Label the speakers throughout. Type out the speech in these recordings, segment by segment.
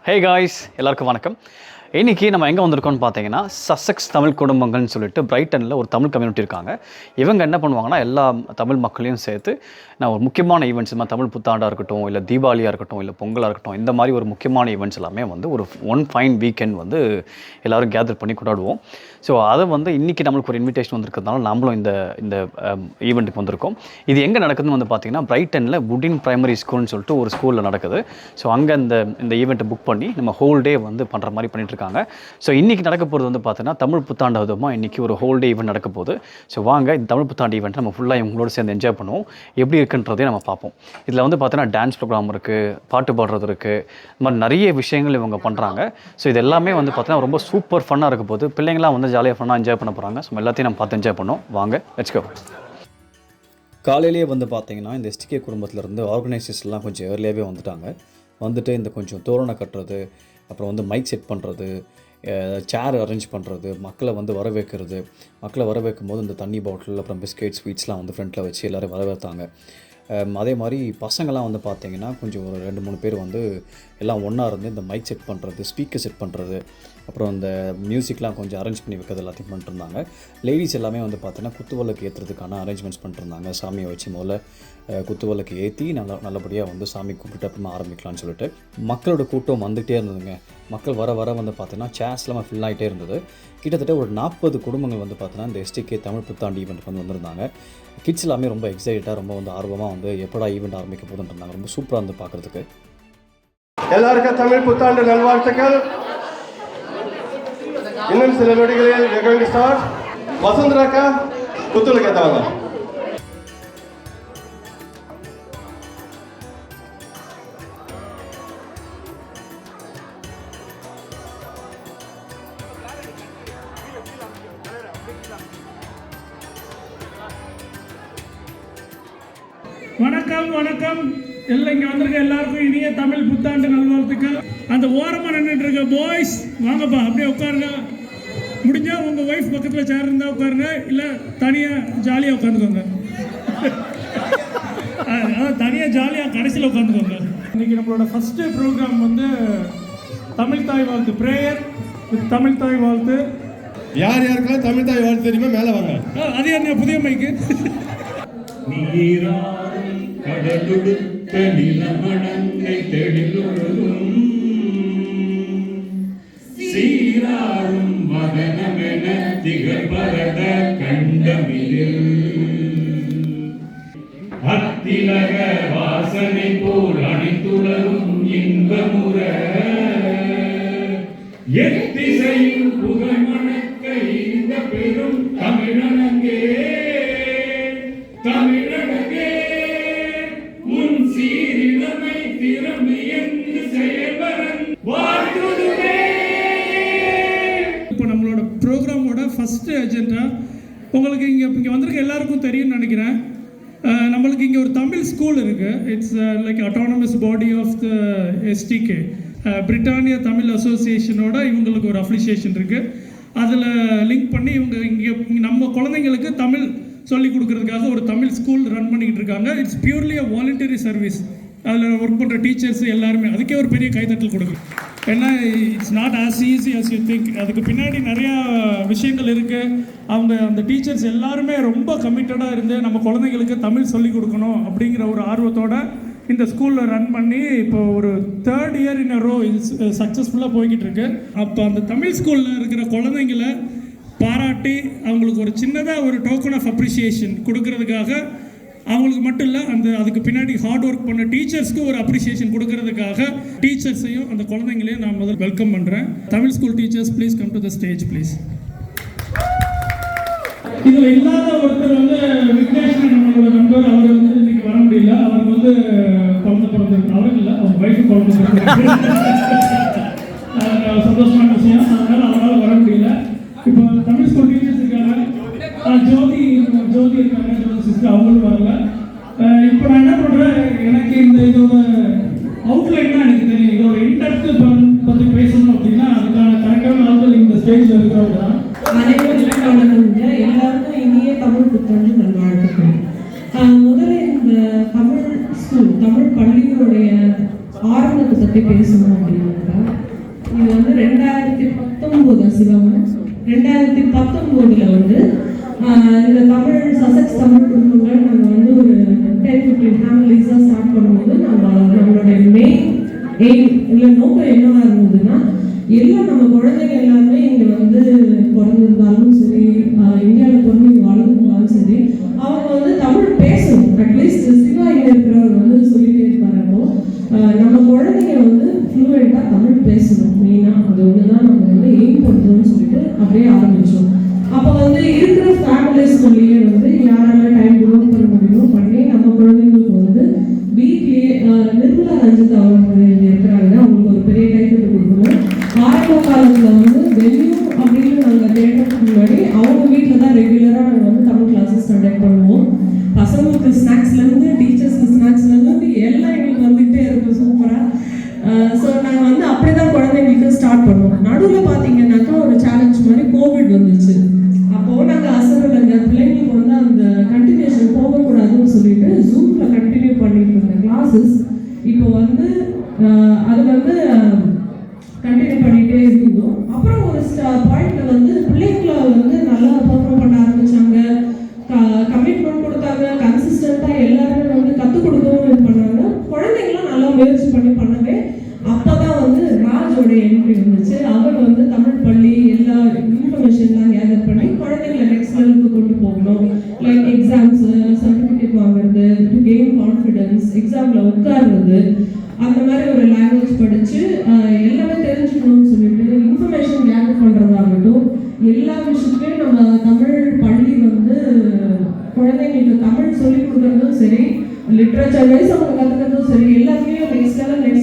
Speaker 1: Hey guys, எல்லாருக்கும் வணக்கம். இன்றைக்கி நம்ம எங்கே வந்திருக்கோம்னு பார்த்தீங்கன்னா சசெக்ஸ் தமிழ் குடும்பங்கள்னு சொல்லிட்டு பிரைட்டனில் ஒரு தமிழ் கம்யூனிட்டி இருக்காங்க. இவங்க என்ன பண்ணுவாங்கன்னா எல்லா தமிழ் மக்களையும் சேர்த்து நான் ஒரு முக்கியமான ஈவெண்ட்ஸ் தமிழ் புத்தாண்டாக இருக்கட்டும், இல்லை தீபாவளியாக இருக்கட்டும், இல்லை பொங்கலாக இருக்கட்டும், இந்த மாதிரி ஒரு முக்கியமான ஈவெண்ட்ஸ் எல்லாமே ஒரு ஒன் ஃபைன் வீக்கெண்ட் எல்லோரும் கேதர் பண்ணி கொண்டாடுவோம். ஸோ அதை இன்றைக்கி நம்மளுக்கு ஒரு இன்விடேஷன் வந்திருக்கிறதுனால நம்மளும் இந்த ஈவெண்ட்டுக்கு வந்திருக்கோம். இது எங்கே நடக்குதுன்னு பார்த்தீங்கன்னா பிரைட்டனில் புடின் பிரைமரி ஸ்கூல்னு சொல்லிட்டு ஒரு ஸ்கூலில் நடக்குது. ஸோ அங்கே இந்த ஈவெண்ட்டை புக் பண்ணி நம்ம ஹோல் டே பண்ணுற மாதிரி பண்ணிட்டுருக்காங்க. ஸோ இன்றைக்கி நடக்க போகிறது பார்த்தீங்கன்னா தமிழ் புத்தாண்டு விதமாக இன்றைக்கி ஒரு ஹோல் டே ஈவெண்ட் நடக்க போகுது. ஸோ வாங்க இந்த தமிழ் புத்தாண்டு ஈவெண்ட் நம்ம ஃபுல்லாக இவங்களோட சேர்ந்து என்ஜாய் பண்ணுவோம். எப்படி இருக்குன்றதே நம்ம பார்ப்போம். இதில் பார்த்தீங்கன்னா டான்ஸ் ப்ரோக்ராம் இருக்குது, பாட்டு பாடுறது இருக்குது, இந்த மாதிரி நிறைய விஷயங்கள் இவங்க பண்ணுறாங்க. ஸோ இது எல்லாமே பார்த்தீங்கன்னா ரொம்ப சூப்பர் ஃபன்னாக இருக்க போது. பிள்ளைங்களாம் ஜாலியாக ஃபன்னாக என்ஜாய் பண்ண போகிறாங்க. ஸோ எல்லாத்தையும் நம்ம பார்த்து என்ஜாய் பண்ணோம். வாங்க, லெட்ஸ் கோ. காலையிலேயே பார்த்தீங்கன்னா இந்த எஸ்டிகே குடும்பத்திலேருந்து ஆர்கனைசர்ஸ்லாம் கொஞ்சம் ஏர்லியாகவே வந்துட்டு இந்த கொஞ்சம் தோரணை கட்டுறது, அப்புறம் மைக் செட் பண்ணுறது, சேர் அரேஞ்ச் பண்ணுறது, மக்களை வரவேற்கிறது. மக்களை வரவேற்கும் போது இந்த தண்ணி பாட்டில், அப்புறம் பிஸ்கெட், ஸ்வீட்ஸ்லாம் ஃப்ரண்ட்டில் வச்சு எல்லோரும் வரவேற்றாங்க. அதே மாதிரி பசங்கள்லாம் பார்த்தீங்கன்னா கொஞ்சம் ஒரு 2-3 பேர் எல்லாம் ஒன்றா இருந்து இந்த மைக் செட் பண்ணுறது, ஸ்பீக்கர் செட் பண்ணுறது, அப்புறம் இந்த மியூசிக்லாம் கொஞ்சம் அரேஞ்ச் பண்ணி வைக்கிறது எல்லாத்தையும் பண்ணிட்டுருந்தாங்க. லேடிஸ் எல்லாமே பார்த்தீங்கன்னா குத்துவிளக்கு ஏற்றுறதுக்கான அரேஞ்ச்மெண்ட்ஸ் பண்ணிட்டுருந்தாங்க. சாமியை வச்சு முதல்ல குத்துவிளக்கு ஏற்றி நல்லபடியாக சாமி கூப்பிட்டு அப்புறமா ஆரம்பிக்கலாம்னு சொல்லிட்டு மக்களோட கூட்டம் வந்துகிட்டே இருந்ததுங்க. மக்கள் வர பார்த்தீங்கன்னா சேர்ஸ் எல்லாமே ஃபில் ஆகிட்டே இருந்தது. கிட்டத்தட்ட ஒரு 40 குடும்பங்கள் பார்த்தீங்கன்னா இந்த எஸ்டிகே தமிழ் புத்தாண்டு ஈவெண்ட் வந்திருந்தாங்க. கிட்ஸ் எல்லாமே ரொம்ப எக்ஸைட்டாக, ரொம்ப ஆர்வமாக எப்படா ஈவெண்ட் ஆரம்பிக்க போதுன்னு இருந்தாங்க. ரொம்ப சூப்பராக பார்க்குறதுக்கு.
Speaker 2: எல்லாருக்கும் தமிழ் புத்தாண்டு நல்வாழ்த்துக்கள். இன்னும் சில நொடிகளில் ஸ்டார்ட். வசுந்தராக்கா குத்துவிளக்கு ஏற்றவாங்க.
Speaker 3: வணக்கம் வணக்கம். எல்லாம் இங்கே வந்திருக்க எல்லாருக்கும் இனிய தமிழ் புத்தாண்டு நல்வாழ்த்துக்கள். அந்த ஓரமாக நின்றுட்டு இருக்க பாய்ஸ் வாங்கப்பா, அப்படியே உட்காருங்க. முடிஞ்சால் உங்கள் ஒய்ஃப் பக்கத்தில் சேர் இருந்தால் உட்காருங்க, இல்லை தனியாக ஜாலியாக உட்காந்துக்கோங்க. அதான் தனியாக ஜாலியாக கடைசியில் உட்காந்துக்கோங்க. இன்றைக்கி நம்மளோட ஃபஸ்ட்டு ப்ரோக்ராம் தமிழ் தாய் வாழ்த்து, ப்ரேயர் வித் தமிழ் தாய் வாழ்த்து.
Speaker 2: யார் யாருக்கெல்லாம் தமிழ் தாய் வாழ்த்து தெரியுமா மேலே வாங்க.
Speaker 3: அது யாருங்க புதிய மைக்கு? கடலுடுத்த நிலமணங்கை தெளிலொழுகும் சீராரும் வதனமென திகழ்பரத கண்டமிழில் அத்திலக வாசனை போல் அணித்துளரும் இன்பமுற எத்திசையும் புகழ் மணக்க இந்த பெரும் தமிழனங்கே தமிழனங்கே உன் சீரிழமை திறமை என்று செயல்பரன் வாழ்த்துதுவே. இப்போ நம்மளோட ப்ரோக்ராமோட ஃபஸ்ட்டு அஜெண்டா உங்களுக்கு இங்கே வந்திருக்க எல்லாருக்கும் தெரியும்னு நினைக்கிறேன். நம்மளுக்கு இங்கே ஒரு தமிழ் ஸ்கூல் இருக்குது. It's like autonomous body of the STK, Britannia Tamil அசோசியேஷனோட இவங்களுக்கு ஒரு அஃபிலியேஷன் இருக்குது. அதில் லிங்க் பண்ணி இங்கே நம்ம குழந்தைங்களுக்கு தமிழ் சொல்லிக் கொடுக்கறதுக்காக ஒரு தமிழ் ஸ்கூல் ரன் பண்ணிக்கிட்டு இருக்காங்க. It's purely a voluntary service. அதில் ஒர்க் பண்ணுற டீச்சர்ஸ் எல்லாருமே அதுக்கே ஒரு பெரிய கைத்தட்டல் கொடுக்கும். ஏன்னா it's not as easy as you think. அதுக்கு பின்னாடி நிறையா விஷயங்கள் இருக்குது. அந்த டீச்சர்ஸ் எல்லாருமே ரொம்ப கமிட்டடாக இருந்து நம்ம குழந்தைங்களுக்கு தமிழ் சொல்லிக் கொடுக்கணும் அப்படிங்கிற ஒரு ஆர்வத்தோடு இந்த ஸ்கூலில் ரன் பண்ணி இப்போ ஒரு 3rd இயர் இன் அ ரோ சக்ஸஸ்ஃபுல்லாக போய்கிட்டு இருக்கு. அப்போ அந்த தமிழ் ஸ்கூலில் இருக்கிற குழந்தைங்களை பாராட்டி அவங்களுக்கு ஒரு சின்னதாக ஒரு டோக்கன் ஆஃப் அப்ரிசியேஷன் கொடுக்கறதுக்காக, அவங்களுக்கு மட்டும் இல்லை அதுக்கு பின்னாடி ஹார்ட் ஒர்க் பண்ண டீச்சர்ஸ்க்கு ஒரு அப்ரிசியேஷன் கொடுக்கறதுக்காக டீச்சர்ஸையும் அந்த குழந்தைங்களையும் நான் முதல்ல வெல்கம் பண்ணுறேன். Tamil school teachers please come to the stage please. இதில் இல்லாத ஒருத்தர் விக்னேஷ் நம்மளோட நண்பர், அவர் இன்னைக்கு வர முடியல. அவருக்கு குழந்தை பிறந்திருக்கு. அவருக்கு இல்லை, அவங்க ஒய்ஃபு குழந்தை பிறந்திருக்கு. சந்தோஷமான விஷயம். அதனால் அவரால் வர முடியல. இப்போ தமிழ் ஸ்கூல் டீச்சர்ஸ் இருக்காங்க, ஜோதி இருக்காங்க, சிஸ்டர், அவங்களும் வரல. இப்போ நான் என்ன பண்ணுறேன், எனக்கு இதோட அவுட்லைன் தான் எனக்கு தெரியும். இதோட இன்டெப்த் பற்றி பேசணும் அப்படின்னா அதுக்கான கரெக்டான ஆட்கள் இந்த ஸ்டேஜில் இருக்கிறவங்க தான்.
Speaker 4: எல்லாருக்கும் இனிய தமிழ் புத்தாண்டு நல்வாழ்த்துக்கள். முதல்ல இந்த தமிழ் ஸ்கூல் தமிழ் பள்ளியோடைய ஆரம்பத்தை பற்றி பேசணும் அப்படின்னா சிவாமன். 2019 வந்து இந்த தமிழ் சசெக்ஸ் தமிழ் குடும்பங்கள் நாங்கள் வந்து ஒரு 10-15 ஃபேமிலிஸாக ஸ்டார்ட் பண்ணும்போது நம்மளுடைய மெயின் எய்ம் இல்லை நோக்கம் என்னவா இருந்ததுன்னா, எல்லாம் நம்ம குழந்தைங்க எல்லாமே இங்கே வந்து பிறந்திருந்தாலும் சரி, இந்தியாவில் பிறந்து இங்கே வளர்ந்துருந்தாலும் சரி, அவங்க வந்து தமிழ் பேசணும். அட்லீஸ்ட் சிவா இங்கே இருக்கிறவர் வந்து சொல்லிட்டே இருப்பாரோ, நம்ம குழந்தைங்க வந்து ஃப்ளூவெண்ட்டாக தமிழ் பேசணும். மெயினாக அது ஒன்று தான் நம்ம வந்து எய்ம் பண்ணுறோம்னு சொல்லிட்டு அப்படியே ஆரம்பித்தோம். அப்போ வந்து இருக்கிற ஃபேமிலிஸ்குள்ளேயே வந்து யாரால டைம் டெவலப் பண்ண முடியுமோ பண்ணி நம்ம குழந்தைங்களுக்கு வந்து வீட்லேயே நிர்மலா ரஞ்சித் அவங்க இருக்கிறாங்க, அவங்களுக்கு ஒரு பெரிய கைத்தட்டு கொடுக்கணும். ஆரம்ப காலத்தில் வந்து வெல்யூம் அப்படின்னு நாங்கள் தேடுறதுக்கு முன்னாடி அவங்க வீட்டில் தான் ரெகுலராக நாங்கள் வந்து தமிழ் கிளாஸஸ் கண்டக்ட் பண்ணுவோம். பசங்களுக்கு ஸ்நாக்ஸ்லேருந்து டீச்சர்ஸ்க்கு ஸ்நாக்ஸ்லேருந்து எல்லாம் எங்களுக்கு வந்துகிட்டே இருக்கும் சூப்பராக. ஸோ நாங்கள் வந்து அப்படி தான் குழந்தைங்களுக்கு ஸ்டார்ட் பண்ணுவோம். நடுவில் பார்த்தீங்கன்னாக்கா ஒரு சேலஞ்ச் மாதிரி கோவிட் வந்துச்சு. அப்போது நாங்கள் அசரலைங்க பிள்ளைங்களுக்கு வந்து அந்த கண்டினியூஷன் போகக்கூடாதுன்னு சொல்லிட்டு ஜூமில் கண்டினியூ பண்ணிட்டு இருந்த கிளாஸஸ் இப்போ வந்து அது வந்து கண்டினியூ பண்ணிகிட்டே இருந்தோம். அப்புறம் ஒரு பாயிண்ட்ல வந்து பிள்ளைங்களை வந்து நல்லா பெர்ஃபார்ம் பண்ண ஆரம்பிச்சாங்க, கமிட்மெண்ட் கொடுத்தாங்க, கன்சிஸ்டண்ட்டாக எல்லாருமே வந்து கற்றுக் கொடுக்கவும் இது பண்ணாங்க. குழந்தைங்களாம் நல்லா முயற்சி பண்ணவே அப்போ தான் வந்து ராஜோட என்ட்ரி வந்துச்சு. அவர் வந்து தமிழ் பள்ளி எல்லா இன்ஃபர்மேஷன்லாம் கேதர் பண்ணி குழந்தைங்களை நெக்ஸ்ட் லெவலுக்கு கொண்டு போகணும். லைக் எக்ஸாம்ஸ், சர்டிஃபிகேட் வாங்குறது, டு கெயின் கான்ஃபிடென்ஸ், எக்ஸாமில் உட்கார்றது, அந்த மாதிரி ஒரு லாங்குவேஜ் படித்து எல்லாமே தெரிஞ்சுக்கணும்னு சொல்லிட்டு இன்ஃபர்மேஷன் கேதர் பண்ணுறதாகட்டும், எல்லா விஷயத்துலையும் நம்ம தமிழ் பள்ளி வந்து குழந்தைங்களுக்கு தமிழ் சொல்லிக் கொடுக்குறதும் சரி, லிட்ரேச்சர் வைஸ் அவங்க கற்றுக்கிறதும் சரி, எல்லாத்துலேயும் நெக்ஸ்ட்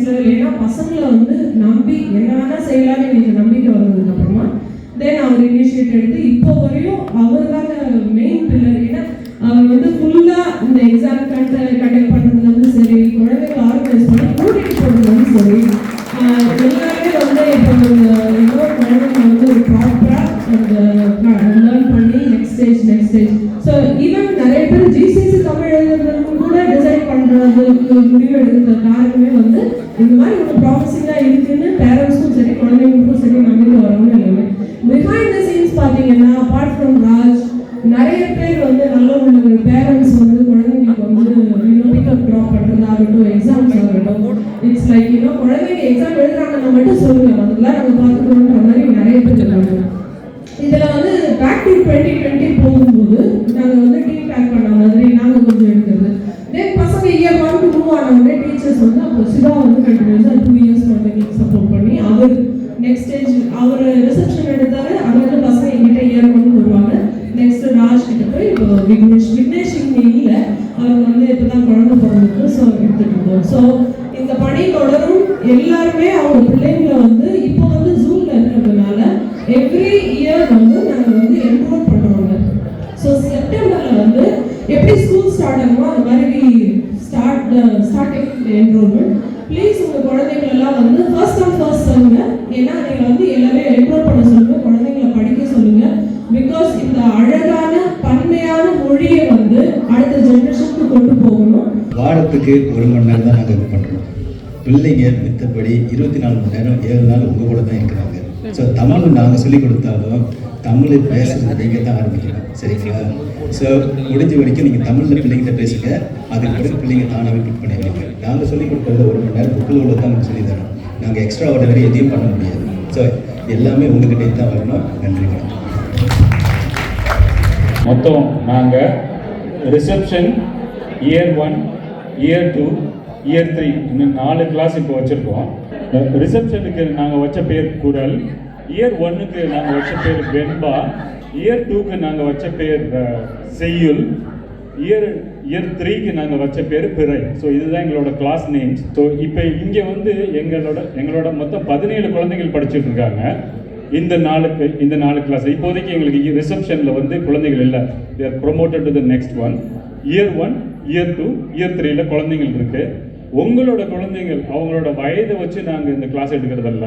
Speaker 4: லெவல். ஏன்னா பசங்களை வந்து நம்பி என்ன வேணால் செய்யலான்னு எனக்கு நம்பிக்கை வந்ததுக்கு அப்புறமா தென் அவர் இனிஷியேட் எடுத்து இப்போ வரையும் அவர் தான் மெயின் பில்லர். ஏன்னா அவர் வந்து ஃபுல்லாக இந்த எக்ஸாம் கண்டக்ட் பண்ணுறதுலேருந்து சரி, குழந்தைங்க ஆர்கனைஸ் பண்ணி கூட்டிகிட்டு போகிறதுலேருந்து சரி, எல்லாருமே வந்து இப்போ இன்னொரு குழந்தைங்க வந்து ஒரு ப்ராப்பராக அந்த லேர்ன் பண்ணி நெக்ஸ்ட் ஸ்டேஜ். ஸோ ஈவன் நிறைய பேர் ஜிசிசி தமிழ் எழுதுறதுக்கு கூட டிசைட் பண்ணுறதுக்கு முடிவு எடுக்கிற காரணமே வந்து இந்த மாதிரி ஒரு ப்ராமிசிங்காக இருக்குன்னு பேரண்ட்ஸும் சரி குழந்தைங்களுக்கும் சரி நம்பிக்கை வரவும் எல்லாமே. பிஹைண்ட் த சீன்ஸ் பார்த்தீங்கன்னா அப்பார்ட் ஃப்ரம் ராஜ் நிறைய பேர் வந்து நல்ல உள்ள பேரண்ட்ஸ் வந்து குழந்தைங்களுக்கு வந்து பிக்கப் ட்ராப் பண்ணுறதாகட்டும், எக்ஸாம்ஸ் ஆகட்டும், இட்ஸ் லைக் குழந்தைங்க எக்ஸாம் எழுதுறாங்கன்னா மட்டும் சொல்லுங்கள், அதெல்லாம் நாங்கள் பார்த்துக்கணுன்ற மாதிரி நிறைய பேர் இருக்காங்க. இதில் வந்து பேக் டு 2020 போகும்போது நாங்கள் வந்து டீம் பேக் பண்ண மாதிரி நாங்கள் கொஞ்சம் எடுக்கிறது. தென் பசங்க இயர் 1 to 2 ஆனவொடனே டீச்சர்ஸ் வந்து அப்போ சிவா வந்து கண்டினியூஸாக 2 இயர்ஸ் குழந்தைங்களுக்கு சப்போர்ட் பண்ணி அவர் நெக்ஸ்ட் ஸ்டேஜ் அவர் ரிசப்ஷன் எடுத்தாரு. அது வந்து பசங்க எங்கிட்ட இயர் 1 வருவாங்க. நெக்ஸ்ட் ராஜ் கிட்ட போய் இப்போ விக்னேஷ் இங்கே இல்லை, அவர் வந்து இப்போ தான் குழந்தை பிறந்துருக்கு. ஸோ எடுத்துகிட்டு இருக்கோம். ஸோ இந்த பணி தொடரும். எல்லாருமே அவங்க பிள்ளைங்களை வந்து இப்போ வந்து ஜூமில் இருக்கிறதுனால எவ்ரி இயர் வந்து நாங்கள் வந்து என்ரோல் பண்ணுறோங்க. ஸோ செப்டம்பரில் வந்து எப்படி ஸ்கூல் ஸ்டார்ட் ஆகுமோ அது மாதிரி ஸ்டார்டிங் என்ரோல்மெண்ட். ப்ளீஸ் உங்கள் குழந்தைங்களெல்லாம் வந்து ஃபர்ஸ்ட் சொல்லுங்கள். ஏன்னா நீங்கள் வந்து எல்லாமே என்ரோல் பண்ண சொல்லுங்கள், குழந்தைங்களை படிக்க சொல்லுங்கள். பிகாஸ் இந்த அழகான பன்மையான மொழியை வந்து அடுத்த ஜென்ரேஷனுக்கு கொண்டு போகணும்.
Speaker 5: வாரத்துக்கு 1 மணி நேரம் தான் நாங்கள் இது பண்ணுறோம். பிள்ளைங்க மித்தபடி 24 மணி நேரம் 7 நாள் உங்கள் கூட தான் இருக்கிறாங்க. ஸோ தமிழ் நாங்கள் சொல்லிக் கொடுத்தாலும் தமிழை பேசுறது நீங்கள் தான் ஆரம்பிக்கணும், சரிங்களா? ஸோ முடிஞ்ச வரைக்கும் நீங்கள் தமிழில் பிள்ளைங்கிட்ட பேசுங்க. அதுக்கு பிறகு பிள்ளைங்க தானாகவே பிக் பண்ணிடுவீங்க. நாங்கள் சொல்லிக் கொடுக்குறது 1 மணி நேரம் புக்கில் உள்ள தான் சொல்லி தரோம். நாங்கள் எக்ஸ்ட்ரா ஆர்டினரி எதையும் பண்ண முடியாது. ஸோ எல்லாமே உங்ககிட்டே தான் வரணும். நன்றி.
Speaker 6: மொத்தம் நாங்கள் ரிசப்ஷன் இயர் 1, இயர் 2, இயர் 3 இன்னும் 4 கிளாஸ் இப்போ வச்சுருக்கோம். ரிசப்ஷனுக்கு நாங்கள் வச்ச பேர் குரல், இயர் 1க்கு நாங்கள் வச்ச பேர் வெண்பா, இயர் 2க்கு நாங்கள் வச்ச பேர் செய்யுள், இயர் 3க்கு நாங்கள் வச்ச பேர் பிறை. ஸோ இதுதான் எங்களோட கிளாஸ் நேம்ஸ். ஸோ இப்போ இங்கே வந்து எங்களோட மொத்தம் 17 குழந்தைகள் படிச்சுட்டு இருக்காங்க. இந்த 4 கிளாஸ் இப்போதைக்கு எங்களுக்கு ரிசப்ஷனில் வந்து குழந்தைகள் இல்லை. They're promoted to the next one. Year 1, year 2, year 3ல குழந்தைகள் இருக்குது. உங்களோட குழந்தைகள் அவங்களோட வயதை வச்சு நாங்கள் இந்த கிளாஸ் எடுக்கிறதில்ல.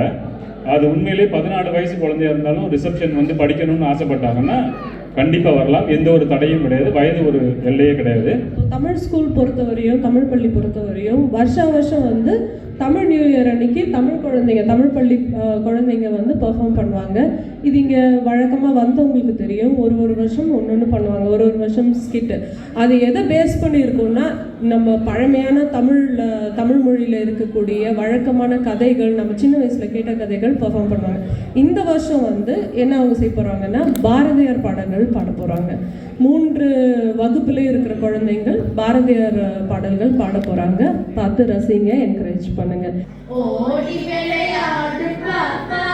Speaker 6: அது உண்மையிலே 14 வயசு குழந்தையா இருந்தாலும் ரிசப்ஷன் வந்து படிக்கணும்னு ஆசைப்பட்டாங்கன்னா கண்டிப்பாக வரலாம். எந்த ஒரு தடையும் கிடையாது, வயது ஒரு எல்லையே கிடையாது.
Speaker 4: தமிழ் ஸ்கூல் பொறுத்தவரையும், தமிழ் பள்ளி பொறுத்தவரையும் வருஷம் வந்து தமிழ் நியூ இயர் அன்னைக்கு தமிழ் பள்ளி குழந்தைங்க வந்து பெர்ஃபார்ம் பண்ணுவாங்க. இது இங்கே வழக்கமாக வந்தவங்களுக்கு தெரியும். ஒரு வருஷம் ஒன்று பண்ணுவாங்க, ஒரு வருஷம் ஸ்கிட்டு. அது எதை பேஸ் பண்ணியிருக்கோம்னா, நம்ம பழமையான தமிழ் மொழியில் இருக்கக்கூடிய வழக்கமான கதைகள், நம்ம சின்ன வயசில் கேட்ட கதைகள் பெர்ஃபார்ம் பண்ணுவாங்க. இந்த வருஷம் வந்து என்ன அவங்க செய்ய போகிறாங்கன்னா, பாரதியார் பாடல்கள் பாட போகிறாங்க. 3 வகுப்புலேயும் இருக்கிற குழந்தைங்கள் பாரதியார் பாடல்கள் பாட போகிறாங்க. பார்த்து ரசிங்க, என்கரேஜ் பண்ணுங்க.
Speaker 7: ஓடி விளையாடு பாப்பா,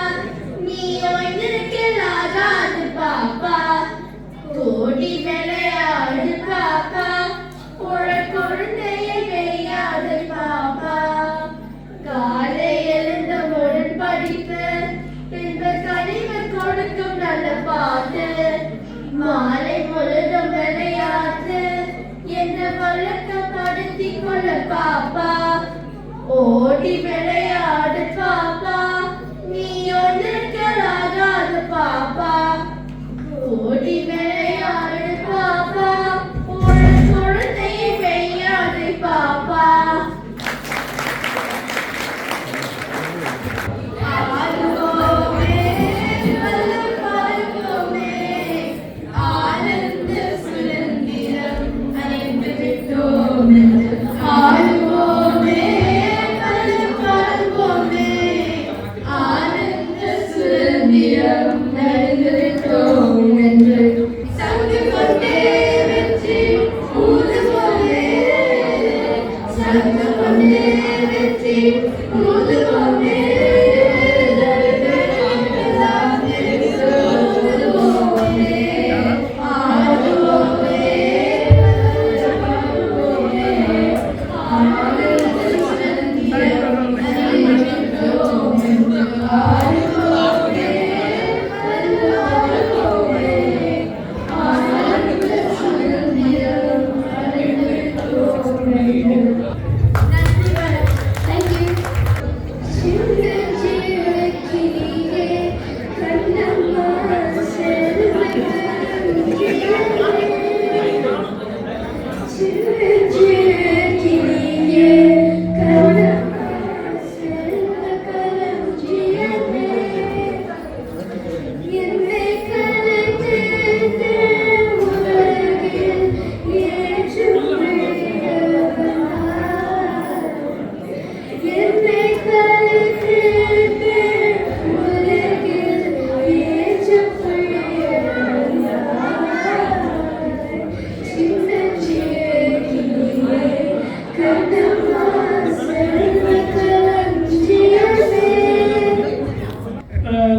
Speaker 7: நீ ஓய்ந்திருக்கலாகாது பாப்பா. ஓடி விளையாடு பாப்பா, குழந்தையை வெய்யாது பாப்பா. காலை எழுந்தவுடன் படிப்பு, பின்பு கனிவு கொடுக்கும் நல்ல பாட்டு. மாலை முழுதும் விளையாட்டு என்ற வழக்கப்படுத்திக் கொள்ள பாப்பா. ஓடி விளையாடு பாப்பா, நீ ஒன்றுக்கலாகாது பாப்பா. ஓடி விளையாடு பாப்பா, குழந்தையை வெய்யாது பாப்பா.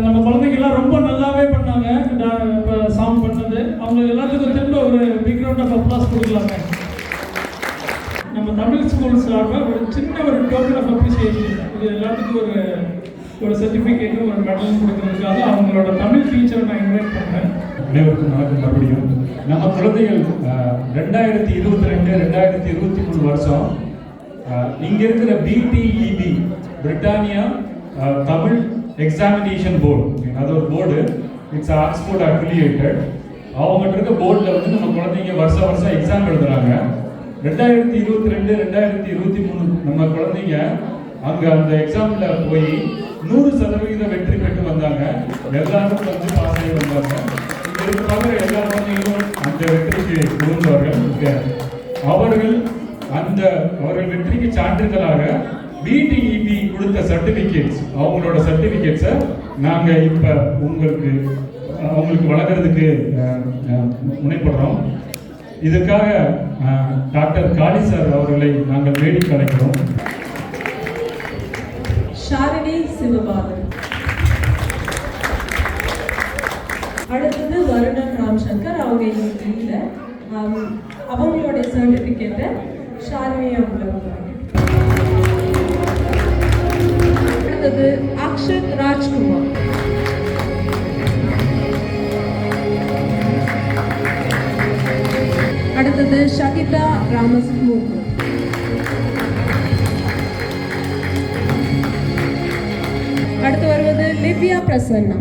Speaker 3: நம்ம குழந்தைங்கெல்லாம் ரொம்ப நல்லாவே பண்ணாங்க. இப்போ சாங் பண்ணது அவங்க எல்லாத்துக்கும் திரும்ப ஒரு பிக் ரவுண்ட் ஆஃப் அப்ளாஸ் கொடுக்கலாங்க. நம்ம தமிழ் ஸ்கூல் சார்பாக ஒரு சின்ன ஒரு டோக்கன் ஆஃப் அப்ரிசியேஷன், இது எல்லாத்துக்கும் ஒரு சர்டிஃபிகேட்டும் ஒரு மெடலும் கொடுக்கறதுக்காக அவங்களோட தமிழ் டீச்சரை நான் இன்வைட் பண்ணேன்.
Speaker 6: அனைவருக்கும் வணக்கம். மறுபடியும் நம்ம குழந்தைகள் 2022 2023 வருஷம் இங்கே இருக்கிற BTEB Britannia Tamil examination board, அது ஒரு போர்டு, இட்ஸ் ஆக்ஸ்போர்ட் அஃபிலியேட்டட். அவங்ககிட்ட இருக்க போர்டில் வந்து நம்ம குழந்தைங்க வருஷம் எக்ஸாம் எழுதுறாங்க. 2022 2023 நம்ம குழந்தைங்க அங்கே அந்த எக்ஸாமில் போய் 100% வெற்றி பெற்று வந்தாங்க. எல்லாரும் வந்து பாஸ் ஆகி வந்தாங்க. இங்கே இருக்கிறவங்க எல்லா குழந்தைங்களும் அந்த வெற்றிக்கு உணர்ந்தவர்கள். அவர்கள் வெற்றிக்கு சான்றிதழாக BTEB கொடுத்த சர்டிஃபிகேட்ஸ், அவங்களோட சர்டிஃபிகேட்ஸை நாங்கள் இப்போ அவங்களுக்கு வழங்குறதுக்கு முனைப்படுறோம். இதுக்காக டாக்டர் காளி சார் அவர்களை நாங்கள் வேடிக்கை அழைக்கிறோம்.
Speaker 4: ஷாலினி சிவபாலன். அடுத்தது வருணன் ராம்சங்கர். அவங்க இங்கே இல்லை. அவங்களுடைய சர்டிஃபிகேட்டை ஷாலினி அவங்களுக்கு. அடுத்தது அக்ஷத் ராஜ்குமார். அடுத்தது ஷகிதா ராமஸ்மூர்த்தி. அடுத்து வருவது லிவ்யா பிரசன்னா.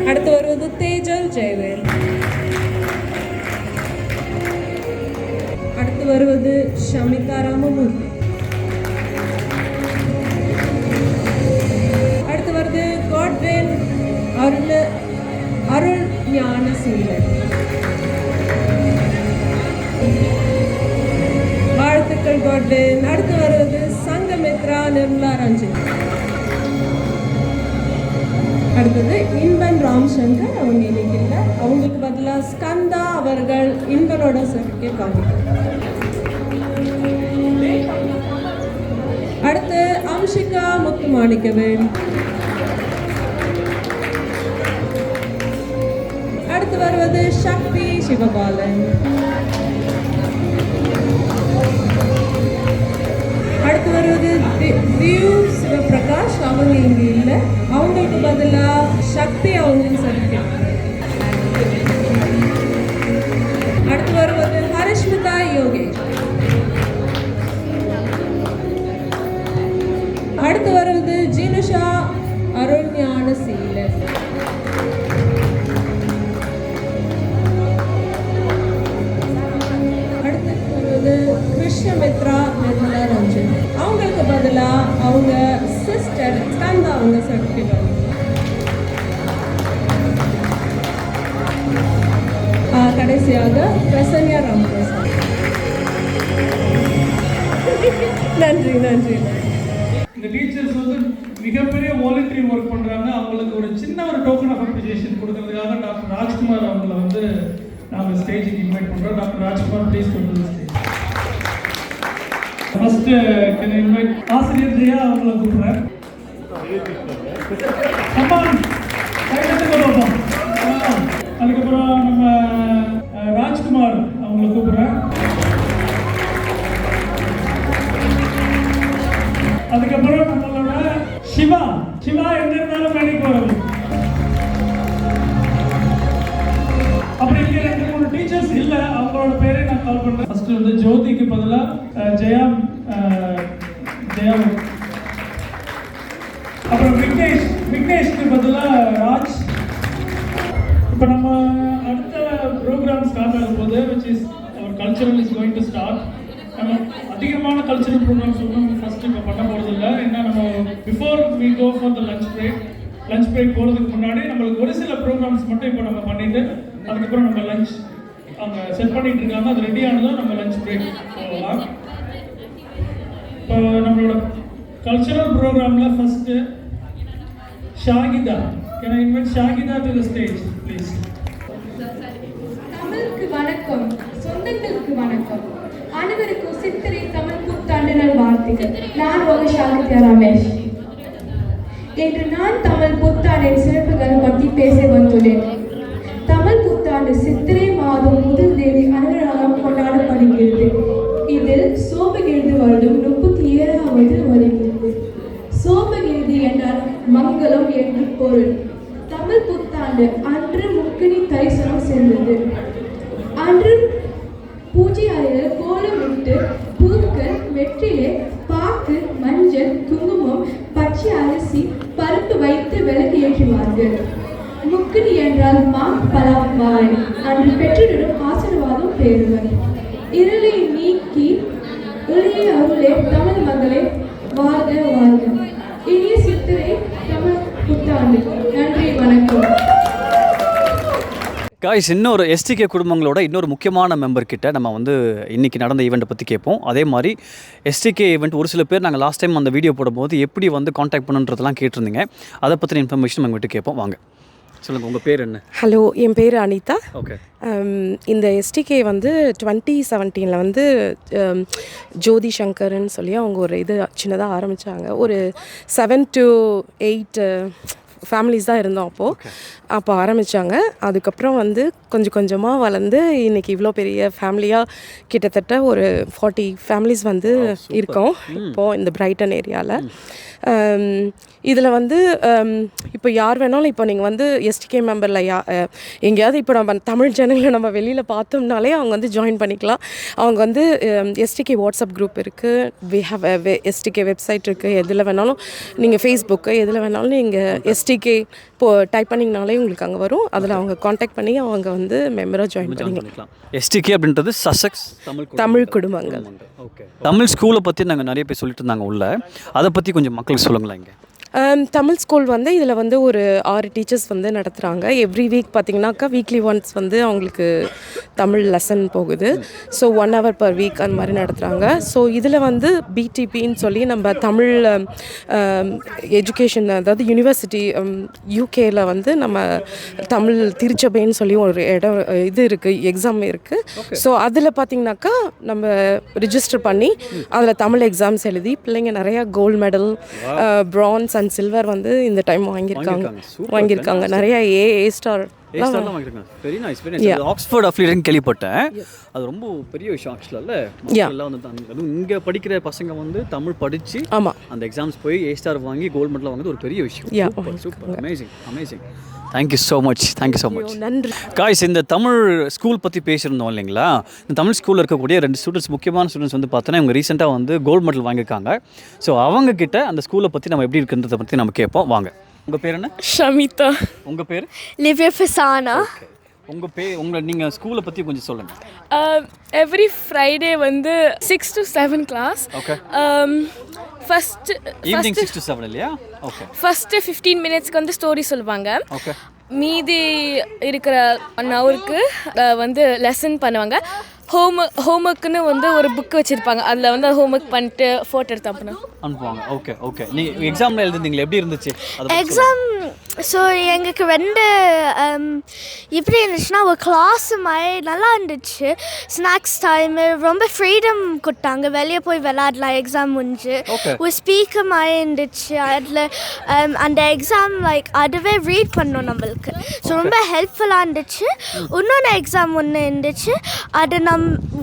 Speaker 4: அடுத்து வருவது தேஜல் ஜெயவேல். வருவது ஷமிதா ராமமூர்த்தி. அடுத்து வருது காட்வேன் அருள் ஞானசீலன். வாழ்த்துக்கள் காட்வேன். அடுத்து வருவது சங்கமித்ரா நிர்மலா ரஞ்சன். அடுத்தது இன்பன் ராம்சங்கர், அவங்க இன்னைக்கு இல்லை, அவங்களுக்கு பதிலாக ஸ்கந்தா அவர்கள் இன்பனோட சர்டிஃபிகேட் வாங்கிட்டாங்க. அடுத்து அம்ஷிகா முத்துமாணிக்கவேல். அடுத்து வருவது சக்தி சிவபாலன். அடுத்து வருவது தியூ சிவபிரகாஷ், அவங்க இங்கே இல்லை, அவங்களுக்கு பதிலாக சக்தி அவங்களுக்கு சர்டிஃபிகேட். அடுத்து வருவது ஹரிஷ்மிதா யோகேஷ். அடுத்து வருவது ஜினுஷா அருள் ஞானசீலன். அடுத்து வருவது கிருஷ்ணமித்ரா நிர்மலா ரஞ்சன், அவங்களுக்கு பதிலாக அவங்க சிஸ்டர் ஸ்கந்தா அவங்க சர்டிஃபிகேட். கடைசியாக பிரசன்யா ராமபிரசாத். நன்றி நன்றி.
Speaker 3: இந்த டீச்சர்ஸ் வந்து மிகப்பெரிய வாலண்டரி ஒர்க் பண்ணுறாங்க. அவங்களுக்கு ஒரு சின்ன ஒரு டோக்கன் ஆஃப் அப்ரிசியேஷன் கொடுக்கறதுக்காக டாக்டர் ராஜ்குமார் அவங்கள வந்து நாங்கள் ஸ்டேஜுக்கு இன்வைட் பண்ணுறோம். டாக்டர் ராஜ்குமார் ப்ளீஸ் கொண்டு வந்து ஸ்டேஜ். ஃபர்ஸ்ட் இன்வைட் ஆசிரியர் ஜெயா அவங்கள கூப்பிட்றேன். அதுக்கப்புறம் நம்ம ராஜ்குமார் அவங்கள கூப்பிட்றேன். அதுக்கப்புறம் நம்மளோட சிவா எங்க இருந்தாலும் மேடைக்கு வரும். அப்படி இங்க 2-3 டீச்சர்ஸ் இல்ல, அவங்களோட பேரை நான் கால் பண்றேன். ஃபர்ஸ்ட் வந்து ஜோதிக்கு பதிலாக ஜெயா, அப்புறம் விக்னேஷ்க்கு பதிலாக ராஜ். இப்போ நம்ம அடுத்த ப்ரோக்ராம் ஸ்டார்ட் ஆகும் போது which is our cultural is going to start. நம்ம அதிகமான கல்ச்சரல் ப்ரோக்ராம்ஸ் ஒன்றும் ஃபர்ஸ்ட் இப்போ பண்ண போகிறது இல்லை. ஏன்னா நம்ம before we go for the lunch break போகிறதுக்கு முன்னாடி நம்மளுக்கு ஒரு சில ப்ரோக்ராம்ஸ் மட்டும் இப்போ நம்ம பண்ணிட்டு அதுக்கப்புறம் நம்ம லஞ்ச் அவங்க செட் பண்ணிட்டு இருக்காங்க. அது ரெடி ஆனதும் நம்ம லஞ்ச் பிரேக் போகலாம். இப்போ நம்மளோட கல்ச்சரல் ப்ரோக்ராமில் first Shahida. Can I invite Shagida to the stage, please?
Speaker 7: தமிழுக்கு வணக்கம், சொந்தங்களுக்கு வணக்கம், அனைவருக்கும் சித்திரை தமிழ் புத்தாண்டு நல்வாழ்த்துக்கள். நான் உங்கள் ஷாகிதா ரமேஷ். இன்று நான் தமிழ் புத்தாண்டின் சிறப்புகள் பற்றி பேச வந்துள்ளேன். தமிழ் புத்தாண்டு சித்திரை மாதம் முதல் தேதி அனைவராக கொண்டாடப்படுகிறது. இதில் சோபகிருது வருடம் 37வது வருகிறது. சோபகிருதி என்றால் மங்களம் என்று பொருள். தமிழ் புத்தாண்டு அன்று முக்கினி தரிசனம் சென்றது. அன்று பூஜை அறையில் கோலமிட்டு பூக்கள், வெற்றிலை, பாக்கு, மஞ்சள், குங்குமம், பச்சை அரிசி, பருப்பு வைத்து விளக்கு ஏற்றுவார்கள். முக்கினி என்றால் பலாவாய். அன்று பெற்றோரிடம் ஆசீர்வாதம் பெறுவர். இருளை நீக்கி ஒளியை அருளே தமிழ் மகளே வாழ்க வாழ்க. இனிய சித்திரை தமிழ் புத்தாண்டு. நன்றி, வணக்கம்.
Speaker 1: காய்ஸ், இன்னொரு எஸ்டிகே குடும்பங்களோட இன்னொரு முக்கியமான மெம்பர் கிட்ட நம்ம வந்து இன்றைக்கி நடந்த ஈவெண்ட்டை பற்றி கேட்போம். அதே மாதிரி எஸ்டிகே ஈவெண்ட் ஒரு சில பேர் நாங்கள் லாஸ்ட் டைம் அந்த வீடியோ போடும்போது எப்படி வந்து காண்டாக்ட் பண்ணுன்றதெல்லாம் கேட்டிருந்தீங்க. அதை பற்றின இன்ஃபர்மேஷன் உங்கள்கிட்ட கேட்போம். வாங்க சொல்லுங்கள், உங்கள் பேர் என்ன?
Speaker 8: ஹலோ, என் பேர் அனிதா.
Speaker 1: ஓகே.
Speaker 8: இந்த எஸ்டிகே வந்து 2017 வந்து ஜோதி சங்கர்ன்னு சொல்லி அவங்க ஒரு இது சின்னதாக ஆரம்பித்தாங்க. ஒரு 7 to 8 ஃபேமிலிஸ் தான் இருந்தோம் அப்போ ஆரம்பித்தாங்க. அதுக்கப்புறம் வந்து கொஞ்சம் கொஞ்சமாக வளர்ந்து இன்றைக்கி இவ்வளோ பெரிய ஃபேமிலியாக கிட்டத்தட்ட ஒரு 40 ஃபேமிலிஸ் வந்து இருக்கோம் இப்போது இந்த பிரைட்டன் ஏரியாவில். இதில் வந்து இப்போ யார் வேணாலும் இப்போ நீங்கள் வந்து எஸ்டிகே மெம்பரில் எங்கேயாவது இப்போ நம்ம தமிழ் ஜனங்களை நம்ம வெளியில் பார்த்தோம்னாலே அவங்க வந்து ஜாயின் பண்ணிக்கலாம். அவங்க வந்து எஸ்டிகே வாட்ஸ்அப் குரூப் இருக்குது, வி ஹவ் எஸ்டிகே வெப்சைட் இருக்குது. எதில் வேணாலும் நீங்கள் ஃபேஸ்புக்கு எதில் வேணாலும் நீங்கள் எஸ்டிகே இப்போது டைப் பண்ணிங்கனாலே உங்களுக்கு அங்கே வரும். அதில் அவங்க காண்டாக்ட் பண்ணி அவங்க வந்து மெம்பராக ஜாயின் பண்ணிக்கலாம்.
Speaker 1: எஸ்டிகே அப்படின்றது சசெக்ஸ்
Speaker 8: தமிழ் குடும்பங்கள்.
Speaker 1: ஓகே. தமிழ் ஸ்கூலை பற்றி நாங்கள் நிறைய பேர் சொல்லிட்டு இருந்தாங்க உள்ள, அதை பற்றி கொஞ்சம் மக்களுக்கு சொல்லுங்களேன். இங்கே
Speaker 8: தமிழ் ஸ்கூல் வந்து இதில் வந்து ஒரு 6 டீச்சர்ஸ் வந்து நடத்துகிறாங்க. எவ்ரி வீக் பார்த்திங்கனாக்கா வீக்லி ஒன்ஸ் வந்து அவங்களுக்கு தமிழ் லெசன் போகுது. ஸோ 1 hour per வீக் அந்த மாதிரி நடத்துகிறாங்க. ஸோ இதில் வந்து பிடிபின்னு சொல்லி நம்ம தமிழ் எஜுகேஷன், அதாவது யூனிவர்சிட்டி யூகேயில் வந்து நம்ம தமிழ் திருச்சபைன்னு சொல்லி ஒரு இடம் இது இருக்குது, எக்ஸாம் இருக்குது. ஸோ அதில் பார்த்திங்கனாக்கா நம்ம ரிஜிஸ்டர் பண்ணி அதில் தமிழ் எக்ஸாம்ஸ் எழுதி பிள்ளைங்க நிறையா gold medal, bronze and silver வந்து இந்த டைம் வாங்கியிருக்காங்க. நிறைய A star
Speaker 1: very nice. Oxford அஃபிலியேட்னு கேள்விப்பட்டேன். அது ரொம்ப பெரிய விஷயம் ஆக்சுவலாக. எல்லாம் வந்து அதுவும் இங்கே படிக்கிற பசங்க வந்து தமிழ் படித்து அந்த எக்ஸாம்ஸ் போய் ஏ ஸ்டார் வாங்கி கோல்டு மெடல் வாங்குறது ஒரு பெரிய விஷயம். Super, amazing, amazing. Thank you so much, thank you so much.
Speaker 8: நன்றி.
Speaker 1: காய்ஸ், இந்த தமிழ் ஸ்கூல் பற்றி பேசியிருந்தோம் இல்லைங்களா? இந்த தமிழ் ஸ்கூலில் இருக்கக்கூடிய 2 ஸ்டூடெண்ட்ஸ், முக்கியமான ஸ்டூடெண்ட்ஸ் வந்து பார்த்தோன்னா இவங்க ரீசெண்டாக வந்து கோல்டு மெடல் வாங்கியிருக்காங்க. ஸோ அவங்கக்கிட்ட அந்த ஸ்கூலை பற்றி நம்ம எப்படி இருக்குன்றதை பற்றி நம்ம கேட்போம். வாங்க. உங்கள் பேர் என்ன?
Speaker 9: ஷமிதா.
Speaker 1: உங்கள் பேர்?
Speaker 9: லிவியா ஃபசானா.
Speaker 1: உங்கள் நீங்கள் ஸ்கூலை பற்றி கொஞ்சம் சொல்லுங்கள்.
Speaker 9: எவ்ரி ஃப்ரைடே வந்து 6 to 7 class.
Speaker 1: Okay.
Speaker 9: First
Speaker 1: evening 6 to 7 இல்லையா? ஓகே.
Speaker 9: ஃபர்ஸ்ட்டு 15 மினிட்ஸ்க்கு வந்து ஸ்டோரி சொல்லுவாங்க.
Speaker 1: ஓகே.
Speaker 9: மீதி இருக்கிற 1 ஹவருக்கு வந்து லெசன் பண்ணுவாங்க. ஹோம்ஒர்க்குன்னு வந்து ஒரு புக் வச்சுருப்பாங்க. அதில் வந்து ஹோம்ஒர்க் பண்ணிட்டு ஃபோட்டோ எடுத்து
Speaker 1: அனுப்புவாங்க. Okay, okay. நீங்கள் எக்ஸாமில் எழுதுனீங்களா? எப்படி இருந்துச்சு
Speaker 10: எக்ஸாம்? ஸோ எங்களுக்கு 2 எப்படி இருந்துச்சுன்னா, ஒரு கிளாஸ் மாதிரி நல்லா இருந்துச்சு. ஸ்நாக்ஸ் டைமு ரொம்ப ஃப்ரீடம் கொடுத்தாங்க, வெளியே போய் விளையாடலாம் எக்ஸாம் முடிஞ்சு. ஒரு ஸ்பீக்கர் மாதிரி இருந்துச்சு. அதில் அந்த எக்ஸாம் அதுவே ரீட் பண்ணோம் நம்மளுக்கு. ஸோ ரொம்ப ஹெல்ப்ஃபுல்லாக இருந்துச்சு. இன்னொன்று எக்ஸாம் ஒன்று இருந்துச்சு. அதை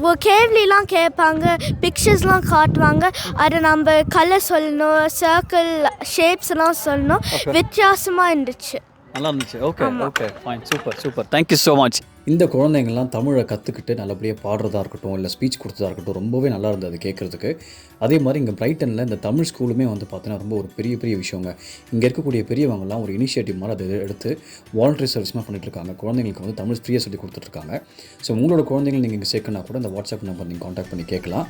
Speaker 10: ஒரு கேள்விலாம் கேட்பாங்க, பிக்சர்ஸ்லாம் காட்டுவாங்க. அதை நம்ம கலர் சொல்லணும், சர்க்கிள் ஷேப்ஸ்லாம் சொல்லணும். வித்தியாசமாக இருந்துச்சு,
Speaker 1: நல்லா இருந்துச்சு. Okay, okay, fine, super, super. Thank you so much. இந்த குழந்தைங்கள்லாம் தமிழை கற்றுக்கிட்டு நல்லபடியாக பாடுறதா இருக்கட்டும், இல்லை ஸ்பீச் கொடுத்ததா இருக்கட்டும், ரொம்பவே நல்லா இருந்தது கேட்குறதுக்கு. அதே மாதிரி இங்கே பிரைட்டனில் இந்த தமிழ் ஸ்கூலுமே வந்து பார்த்தீங்கன்னா ரொம்ப ஒரு பெரிய பெரிய விஷயங்க. இங்கே இருக்கக்கூடிய பெரியவங்கலாம் ஒரு இனிஷியேட்டிவ் மாதிரி அதை எடுத்து வாலண்டரி சர்வீஸ்மாக பண்ணிட்டுருக்காங்க. குழந்தைங்களுக்கு வந்து தமிழ் ஃப்ரீயாக சொல்லி கொடுத்துட்ருக்காங்க. ஸோ உங்களோட குழந்தைங்க நீங்கள் இங்கே சேர்க்கணுன்னா கூட இந்த வாட்ஸ்அப் நம்பர் நீங்கள் காண்டாக்ட் பண்ணி கேட்கலாம்.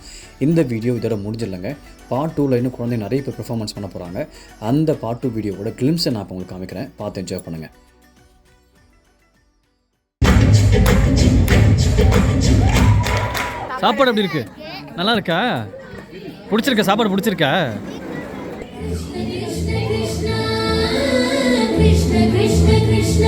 Speaker 1: இந்த வீடியோ இதோட முடிஞ்சிடலைங்க. பார்ட் 2ல் இன்னும் குழந்தைங்க நிறைய பேர் பெர்ஃபார்மன்ஸ் பண்ண போகிறாங்க. அந்த பார்ட் 2 வீடியோவோட கிளிம்ஸை நான் உங்களுக்கு காமிக்கிறேன், பார்த்து என்ஜாய் பண்ணுங்கள். சாப்பாடு எப்படி இருக்கு? நல்லா இருக்கா? பிடிச்சிருக்கா? சாப்பாடு பிடிச்சிருக்கா?
Speaker 11: கிருஷ்ண கிருஷ்ண கிருஷ்ண